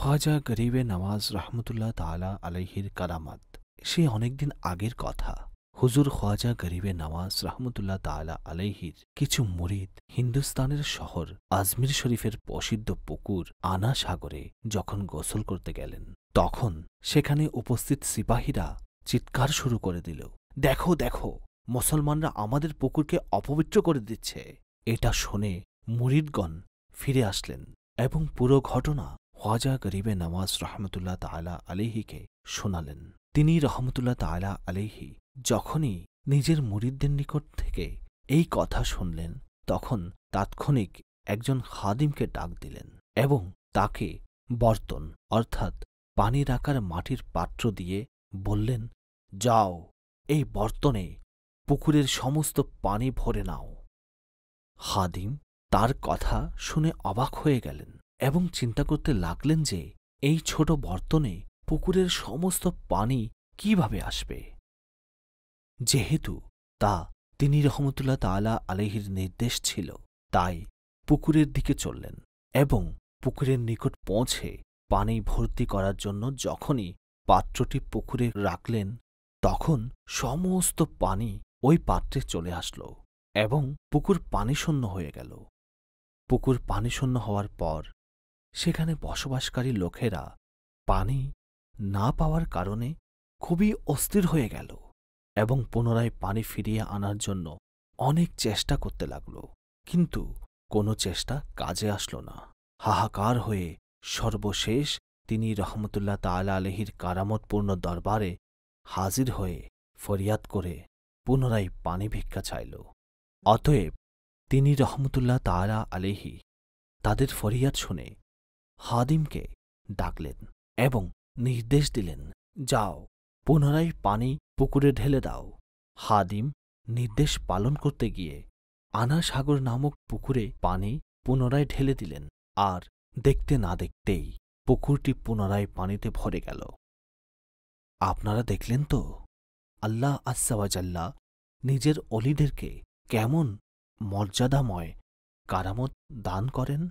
খ্বাজা গরিবে নওয়াজ রহমতুল্লাহ তাআলা আলাইহির কারামাত। সে অনেকদিন আগের কথা। হুজুর খ্বাজা গরিবে নওয়াজ রহমতুল্লাহ তাআলা আলাইহির কিছু মুরিদ হিন্দুস্তানের শহর আজমির শরীফের প্রসিদ্ধ পুকুর আনা সাগরে যখন গোসল করতে গেলেন, তখন সেখানে উপস্থিত সিপাহীরা চিৎকার শুরু করে দিল, দেখো দেখো, মুসলমানরা আমাদের পুকুরকে অপবিত্র করে দিচ্ছে। এটা শুনে মুরিদগণ ফিরে আসলেন এবং পুরো ঘটনা খ্বাজা গরিবে নওয়াজ রহমতুল্লাহ তাআলা আলাইহিকে শোনালেন। তিনি রহমতুল্লাহ তাআলা আলাইহি যখনই নিজের মুরিদদের নিকট থেকে এই কথা শুনলেন, তখন তাৎক্ষণিক একজন খাদিমকে ডাক দিলেন এবং তাকে বর্তন অর্থাৎ পানি রাখার মাটির পাত্র দিয়ে বললেন, যাও, এই বর্তনে পুকুরের সমস্ত পানি ভরে নাও। খাদিম তার কথা শুনে অবাক হয়ে গেলেন এবং চিন্তা করতে লাগলেন যে এই ছোট বর্তনে পুকুরের সমস্ত পানি কিভাবে আসবে। যেহেতু তা তিনি রহমতুল্লাহ তাআলা আলাইহির নির্দেশ ছিল, তাই পুকুরের দিকে চললেন এবং পুকুরের নিকট পৌঁছে পানি ভর্তি করার জন্য যখনই পাত্রটি পুকুরে রাখলেন, তখন সমস্ত পানি ওই পাত্রে চলে আসল এবং পুকুর পানিশূন্য হয়ে গেল। পুকুর পানিশূন্য হওয়ার পর সেখানে বসবাসকারী লোকেরা পানি না পাওয়ার কারণে খুবই অস্থির হয়ে গেল এবং পুনরায় পানি ফিরিয়ে আনার জন্য অনেক চেষ্টা করতে লাগল, কিন্তু কোনো চেষ্টা কাজে আসল না। হাহাকার হয়ে সর্বশেষ তিনি রহমতুল্লাহ তাআলা আলাইহির কারামতপূর্ণ দরবারে হাজির হয়ে ফরিয়াদ করে পুনরায় পানি ভিক্ষা চাইল। অতএব তিনি রহমতুল্লাহ তাআলা আলাইহি তাদের ফরিয়াদ শুনে খাদিমকে ডাকলেন এবং নির্দেশ দিলেন, যাও, পুনরায় পানি পুকুরে ঢেলে দাও। খাদিম নির্দেশ পালন করতে গিয়ে আনা সাগর নামক পুকুরে পানি পুনরায় ঢেলে দিলেন, আর দেখতে না দেখতেই পুকুরটি পুনরায় পানিতে ভরে গেল। আপনারা দেখলেন তো আল্লাহ আজ্জা ওয়া জাল্লা নিজের অলিদেরকে কেমন মর্যাদাময় কারামত দান করেন।